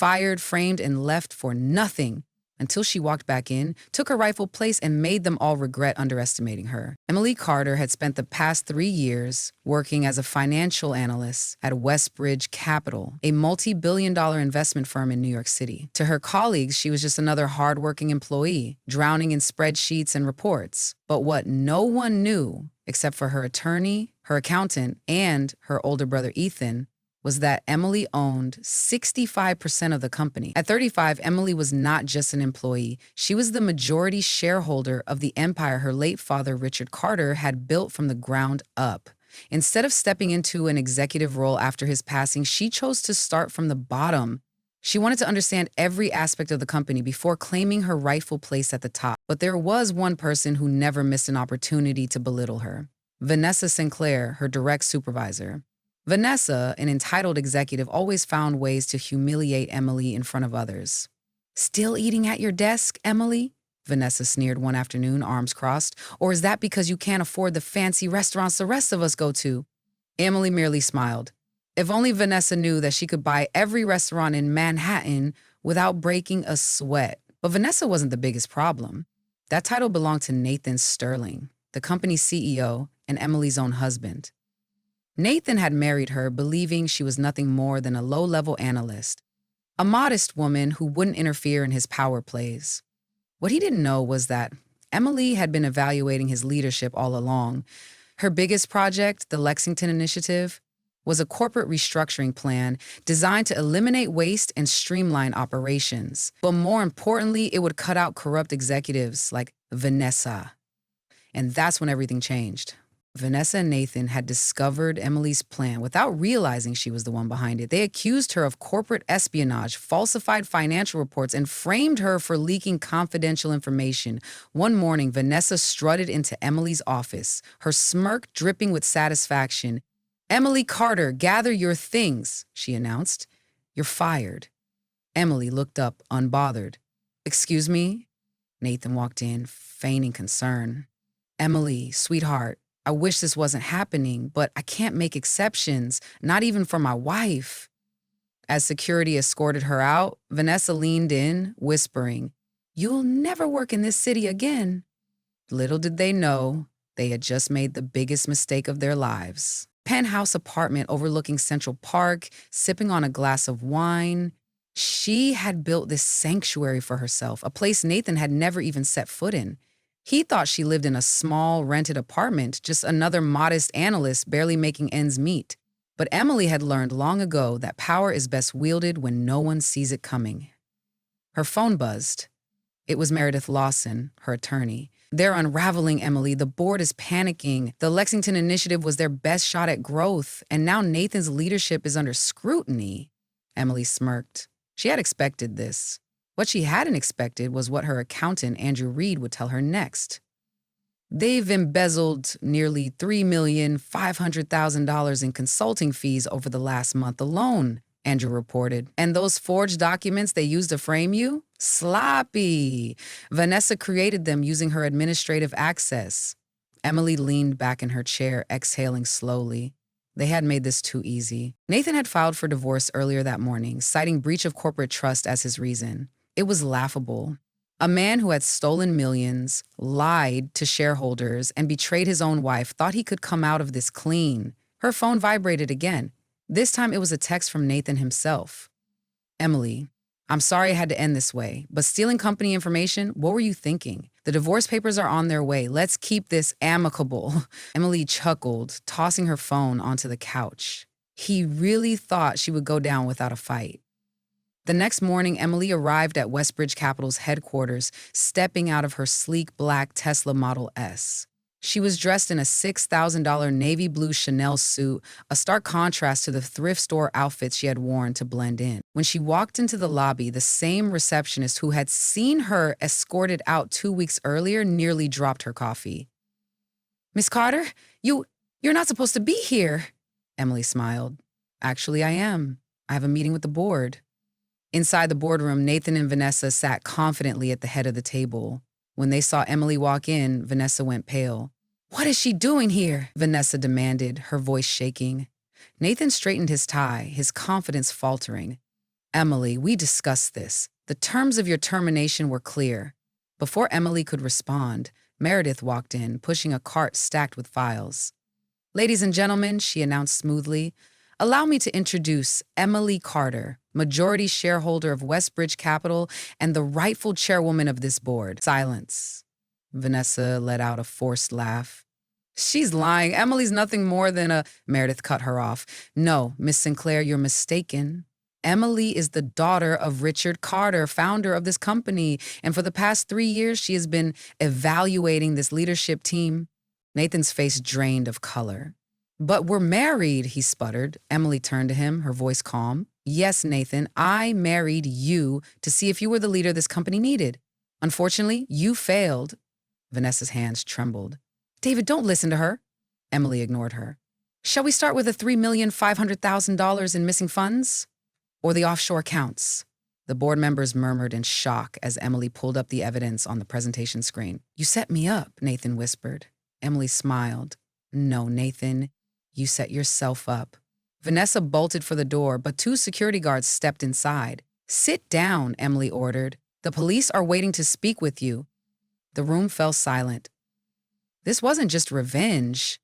Fired, framed, and left for nothing until she walked back in, took her rightful place, and made them all regret underestimating her. Emily Carter had spent the past 3 years working as a financial analyst at Westbridge Capital, a multi-billion-dollar investment firm in New York City. To her colleagues, she was just another hardworking employee, drowning in spreadsheets and reports. But what no one knew, except for her attorney, her accountant, and her older brother Ethan, was that Emily owned 65% of the company. At 35, Emily was not just an employee. She was the majority shareholder of the empire her late father, Richard Carter, had built from the ground up. Instead of stepping into an executive role after his passing, she chose to start from the bottom. She wanted to understand every aspect of the company before claiming her rightful place at the top. But there was one person who never missed an opportunity to belittle her: Vanessa Sinclair, her direct supervisor. Vanessa, an entitled executive, always found ways to humiliate Emily in front of others. "Still eating at your desk, Emily?" Vanessa sneered one afternoon, arms crossed. "Or is that because you can't afford the fancy restaurants the rest of us go to?" Emily merely smiled. If only Vanessa knew that she could buy every restaurant in Manhattan without breaking a sweat. But Vanessa wasn't the biggest problem. That title belonged to Nathan Sterling, the company's CEO and Emily's own husband. Nathan had married her believing she was nothing more than a low-level analyst, a modest woman who wouldn't interfere in his power plays. What he didn't know was that Emily had been evaluating his leadership all along. Her biggest project, the Lexington Initiative, was a corporate restructuring plan designed to eliminate waste and streamline operations. But more importantly, it would cut out corrupt executives like Vanessa. And that's when everything changed. Vanessa and Nathan had discovered Emily's plan without realizing she was the one behind it. They accused her of corporate espionage, falsified financial reports, and framed her for leaking confidential information. One morning, Vanessa strutted into Emily's office, her smirk dripping with satisfaction. "Emily Carter, gather your things," she announced. "You're fired." Emily looked up, unbothered. "Excuse me?" Nathan walked in, feigning concern. "Emily, sweetheart, I wish this wasn't happening, but I can't make exceptions, not even for my wife." As security escorted her out, Vanessa leaned in, whispering, "You'll never work in this city again." Little did they know, they had just made the biggest mistake of their lives. Penthouse apartment overlooking Central Park, sipping on a glass of wine. She had built this sanctuary for herself, a place Nathan had never even set foot in. He thought she lived in a small, rented apartment, just another modest analyst barely making ends meet. But Emily had learned long ago that power is best wielded when no one sees it coming. Her phone buzzed. It was Meredith Lawson, her attorney. "They're unraveling, Emily. The board is panicking. The Lexington Initiative was their best shot at growth, and now Nathan's leadership is under scrutiny." Emily smirked. She had expected this. What she hadn't expected was what her accountant, Andrew Reed, would tell her next. "They've embezzled nearly $3,500,000 in consulting fees over the last month alone," Andrew reported. "And those forged documents they used to frame you? Sloppy. Vanessa created them using her administrative access." Emily leaned back in her chair, exhaling slowly. They had made this too easy. Nathan had filed for divorce earlier that morning, citing breach of corporate trust as his reason. It was laughable. A man who had stolen millions, lied to shareholders, and betrayed his own wife thought he could come out of this clean. Her phone vibrated again. This time it was a text from Nathan himself. "Emily, I'm sorry I had to end this way, but stealing company information, what were you thinking? The divorce papers are on their way. Let's keep this amicable." Emily chuckled, tossing her phone onto the couch. He really thought she would go down without a fight. The next morning, Emily arrived at Westbridge Capital's headquarters, stepping out of her sleek black Tesla Model S. She was dressed in a $6,000 navy blue Chanel suit, a stark contrast to the thrift store outfits she had worn to blend in. When she walked into the lobby, the same receptionist who had seen her escorted out 2 weeks earlier nearly dropped her coffee. "Miss Carter, you're not supposed to be here." Emily smiled. "Actually, I am. I have a meeting with the board." Inside the boardroom, Nathan and Vanessa sat confidently at the head of the table. When they saw Emily walk in, Vanessa went pale. "What is she doing here?" Vanessa demanded, her voice shaking. Nathan straightened his tie, his confidence faltering. Emily, we discussed this. The terms of your termination were clear. Before Emily could respond, Meredith walked in, pushing a cart stacked with files. Ladies and gentlemen, she announced smoothly, allow me to introduce Emily Carter, majority shareholder of Westbridge Capital and the rightful chairwoman of this board. Silence. Vanessa let out a forced laugh. She's lying. Emily's nothing more than a... Meredith cut her off. No, Miss Sinclair, you're mistaken. Emily is the daughter of Richard Carter, founder of this company, and for the past 3 years, she has been evaluating this leadership team. Nathan's face drained of color. But we're married, he sputtered. Emily turned to him, her voice calm. Yes, Nathan, I married you to see if you were the leader this company needed. Unfortunately, you failed. Vanessa's hands trembled. David, don't listen to her. Emily ignored her. Shall we start with the $3,500,000 in missing funds? Or the offshore accounts? The board members murmured in shock as Emily pulled up the evidence on the presentation screen. You set me up, Nathan whispered. Emily smiled. No, Nathan, you set yourself up. Vanessa bolted for the door, but 2 security guards stepped inside. Sit down, Emily ordered. The police are waiting to speak with you. The room fell silent. This wasn't just revenge.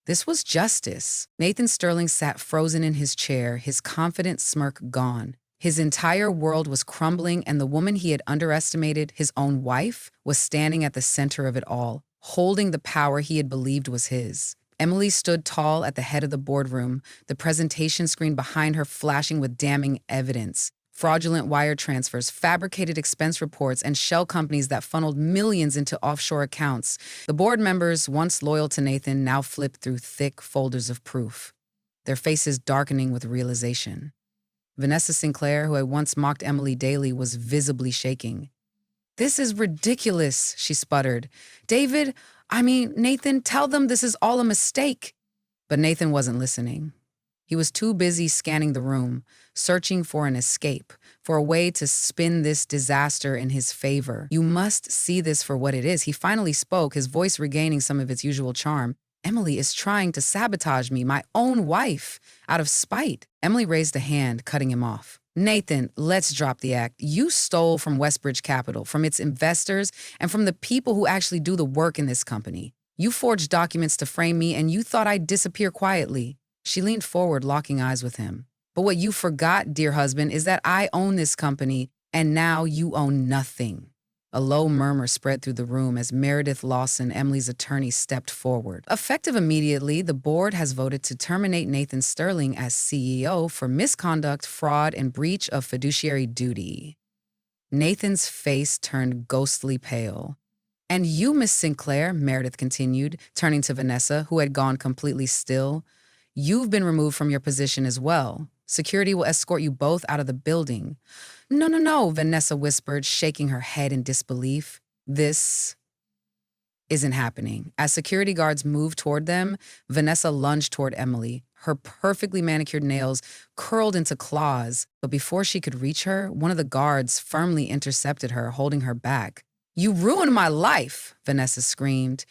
This was justice. Nathan Sterling sat frozen in his chair, his confident smirk gone. His entire world was crumbling, and the woman he had underestimated, his own wife, was standing at the center of it all, holding the power he had believed was his. Emily stood tall at the head of the boardroom, the presentation screen behind her flashing with damning evidence. Fraudulent wire transfers, fabricated expense reports, and shell companies that funneled millions into offshore accounts. The board members, once loyal to Nathan, now flipped through thick folders of proof, their faces darkening with realization. Vanessa Sinclair, who had once mocked Emily daily, was visibly shaking. This is ridiculous, she sputtered. Nathan, tell them this is all a mistake. But Nathan wasn't listening. He was too busy scanning the room, searching for an escape, for a way to spin this disaster in his favor. You must see this for what it is. He finally spoke, his voice regaining some of its usual charm. Emily is trying to sabotage me, my own wife, out of spite. Emily raised a hand, cutting him off. Nathan, let's drop the act. You stole from Westbridge Capital, from its investors, and from the people who actually do the work in this company. You forged documents to frame me, and you thought I'd disappear quietly. She leaned forward, locking eyes with him. But what you forgot, dear husband, is that I own this company, and now you own nothing. A low murmur spread through the room as Meredith Lawson, Emily's attorney, stepped forward. Effective immediately, the board has voted to terminate Nathan Sterling as CEO for misconduct, fraud, and breach of fiduciary duty. Nathan's face turned ghostly pale. And you, Miss Sinclair, Meredith continued, turning to Vanessa, who had gone completely still, you've been removed from your position as well. Security will escort you both out of the building. No, Vanessa whispered, shaking her head in disbelief. This isn't happening. As security guards moved toward them, Vanessa lunged toward Emily, her perfectly manicured nails curled into claws. But before she could reach her, one of the guards firmly intercepted her, holding her back. You ruined my life, Vanessa screamed.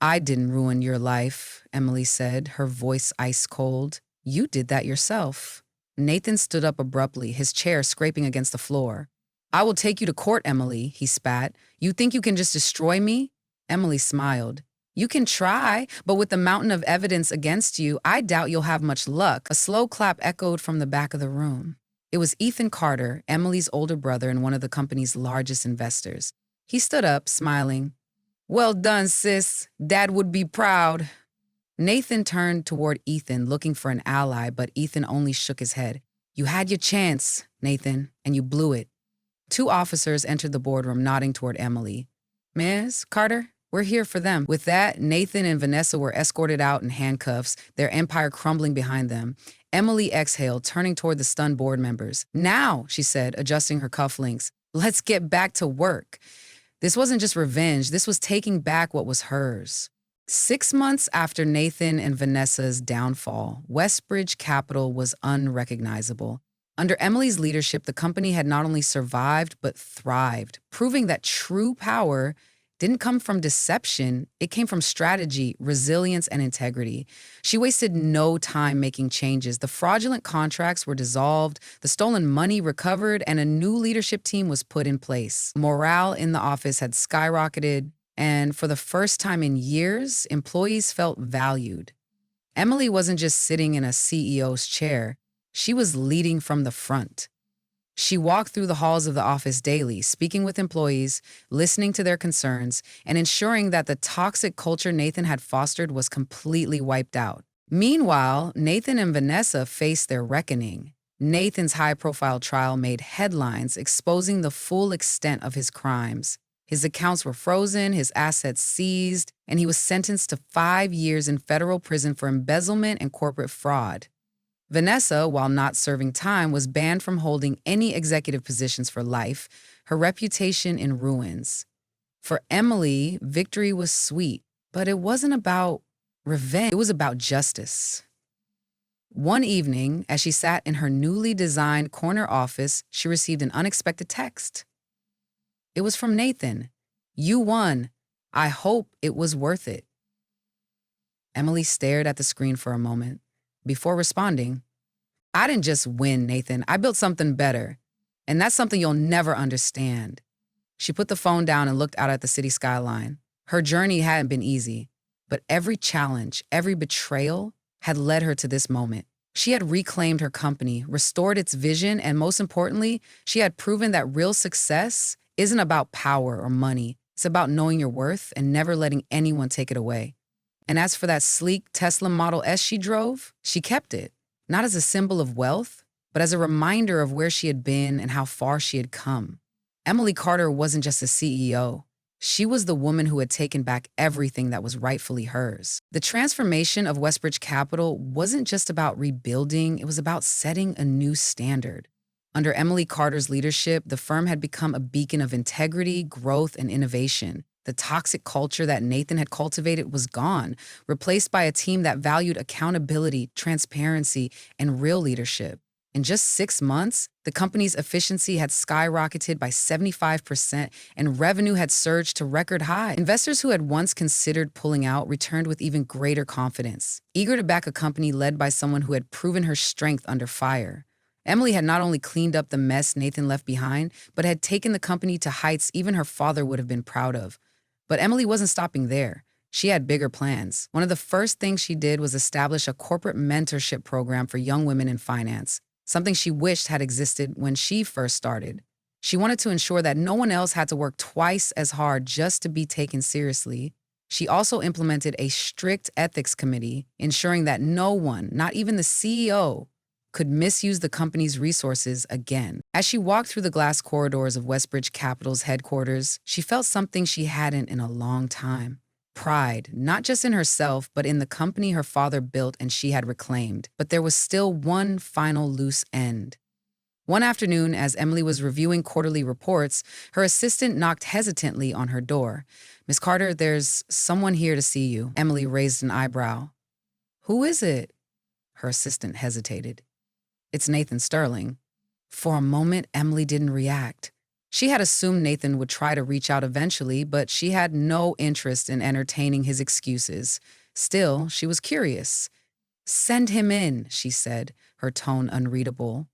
I didn't ruin your life, Emily said, her voice ice cold. You did that yourself. Nathan stood up abruptly, his chair scraping against the floor. I will take you to court, Emily, he spat. You think you can just destroy me? Emily smiled. You can try, but with the mountain of evidence against you, I doubt you'll have much luck. A slow clap echoed from the back of the room. It was Ethan Carter, Emily's older brother and one of the company's largest investors. He stood up, smiling. Well done, sis. Dad would be proud. Nathan turned toward Ethan, looking for an ally, but Ethan only shook his head. You had your chance, Nathan, and you blew it. 2 officers entered the boardroom, nodding toward Emily. Ms. Carter, we're here for them. With that, Nathan and Vanessa were escorted out in handcuffs, their empire crumbling behind them. Emily exhaled, turning toward the stunned board members. Now, she said, adjusting her cufflinks, let's get back to work. This wasn't just revenge, this was taking back what was hers. 6 months after Nathan and Vanessa's downfall, Westbridge Capital was unrecognizable. Under Emily's leadership, the company had not only survived, but thrived, proving that true power didn't come from deception, it came from strategy, resilience, and integrity. She wasted no time making changes. The fraudulent contracts were dissolved, the stolen money recovered, and a new leadership team was put in place. Morale in the office had skyrocketed, and for the first time in years, employees felt valued. Emily wasn't just sitting in a CEO's chair, she was leading from the front. She walked through the halls of the office daily, speaking with employees, listening to their concerns, and ensuring that the toxic culture Nathan had fostered was completely wiped out. Meanwhile, Nathan and Vanessa faced their reckoning. Nathan's high-profile trial made headlines, exposing the full extent of his crimes. His accounts were frozen, his assets seized, and he was sentenced to 5 years in federal prison for embezzlement and corporate fraud. Vanessa, while not serving time, was banned from holding any executive positions for life, her reputation in ruins. For Emily, victory was sweet, but it wasn't about revenge, it was about justice. One evening, as she sat in her newly designed corner office, she received an unexpected text. It was from Nathan. "You won. I hope it was worth it." Emily stared at the screen for a moment. Before responding, "I didn't just win, Nathan. I built something better. And that's something you'll never understand." She put the phone down and looked out at the city skyline. Her journey hadn't been easy, but every challenge, every betrayal had led her to this moment. She had reclaimed her company, restored its vision, and most importantly, she had proven that real success isn't about power or money. It's about knowing your worth and never letting anyone take it away. And as for that sleek Tesla Model S she drove, she kept it, not as a symbol of wealth, but as a reminder of where she had been and how far she had come. Emily Carter wasn't just a CEO. She was the woman who had taken back everything that was rightfully hers. The transformation of Westbridge Capital wasn't just about rebuilding, it was about setting a new standard. Under Emily Carter's leadership, the firm had become a beacon of integrity, growth, and innovation. The toxic culture that Nathan had cultivated was gone, replaced by a team that valued accountability, transparency, and real leadership. In just 6 months, the company's efficiency had skyrocketed by 75% and revenue had surged to record highs. Investors who had once considered pulling out returned with even greater confidence, eager to back a company led by someone who had proven her strength under fire. Emily had not only cleaned up the mess Nathan left behind, but had taken the company to heights even her father would have been proud of. But Emily wasn't stopping there. She had bigger plans. One of the first things she did was establish a corporate mentorship program for young women in finance, something she wished had existed when she first started. She wanted to ensure that no one else had to work twice as hard just to be taken seriously. She also implemented a strict ethics committee, ensuring that no one, not even the CEO, could misuse the company's resources again. As she walked through the glass corridors of Westbridge Capital's headquarters, she felt something she hadn't in a long time. Pride, not just in herself, but in the company her father built and she had reclaimed. But there was still one final loose end. One afternoon, as Emily was reviewing quarterly reports, her assistant knocked hesitantly on her door. "Miss Carter, there's someone here to see you." Emily raised an eyebrow. "Who is it?" Her assistant hesitated. "It's Nathan Sterling." For a moment, Emily didn't react. She had assumed Nathan would try to reach out eventually, but she had no interest in entertaining his excuses. Still, she was curious. "Send him in," she said, her tone unreadable.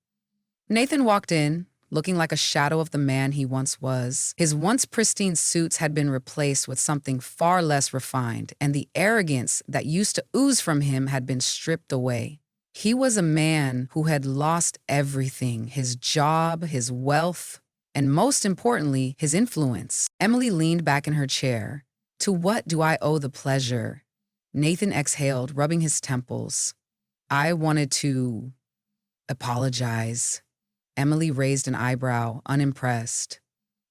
Nathan walked in, looking like a shadow of the man he once was. His once pristine suits had been replaced with something far less refined, and the arrogance that used to ooze from him had been stripped away. He was a man who had lost everything: his job, his wealth, and most importantly, his influence. Emily leaned back in her chair. "To what do I owe the pleasure?" Nathan exhaled, rubbing his temples. "I wanted to apologize." Emily raised an eyebrow, unimpressed.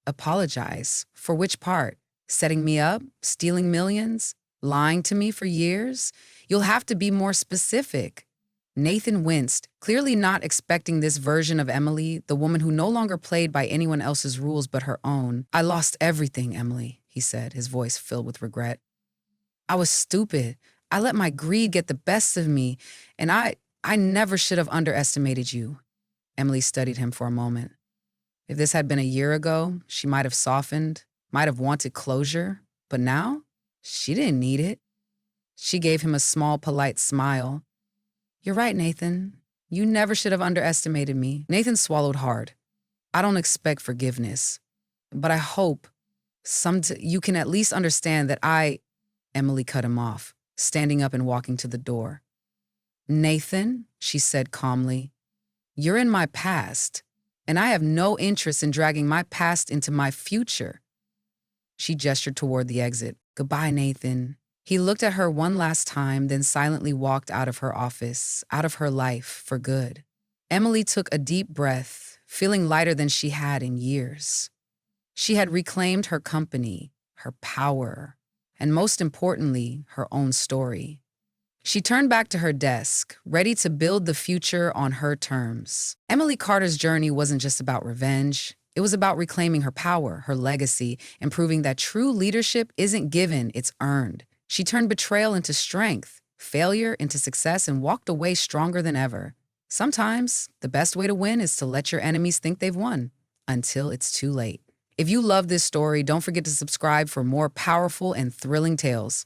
"Apologize? For which part? Setting me up? Stealing millions? Lying to me for years? You'll have to be more specific." Nathan winced, clearly not expecting this version of Emily, the woman who no longer played by anyone else's rules but her own. "I lost everything, Emily," he said, his voice filled with regret. "I was stupid. I let my greed get the best of me, and I never should have underestimated you." Emily studied him for a moment. If this had been a year ago, she might have softened, might have wanted closure. But now, she didn't need it. She gave him a small, polite smile. You're right, Nathan. You never should have underestimated me. Nathan swallowed hard. I don't expect forgiveness, but I hope you can at least understand that Emily cut him off, standing up and walking to the door. Nathan, she said calmly, you're in my past, and I have no interest in dragging my past into my future. She gestured toward the exit. Goodbye, Nathan. He looked at her one last time, then silently walked out of her office, out of her life for good. Emily took a deep breath, feeling lighter than she had in years. She had reclaimed her company, her power, and most importantly, her own story. She turned back to her desk, ready to build the future on her terms. Emily Carter's journey wasn't just about revenge. It was about reclaiming her power, her legacy, and proving that true leadership isn't given, it's earned. She turned betrayal into strength, failure into success, and walked away stronger than ever. Sometimes, the best way to win is to let your enemies think they've won, until it's too late. If you love this story, don't forget to subscribe for more powerful and thrilling tales.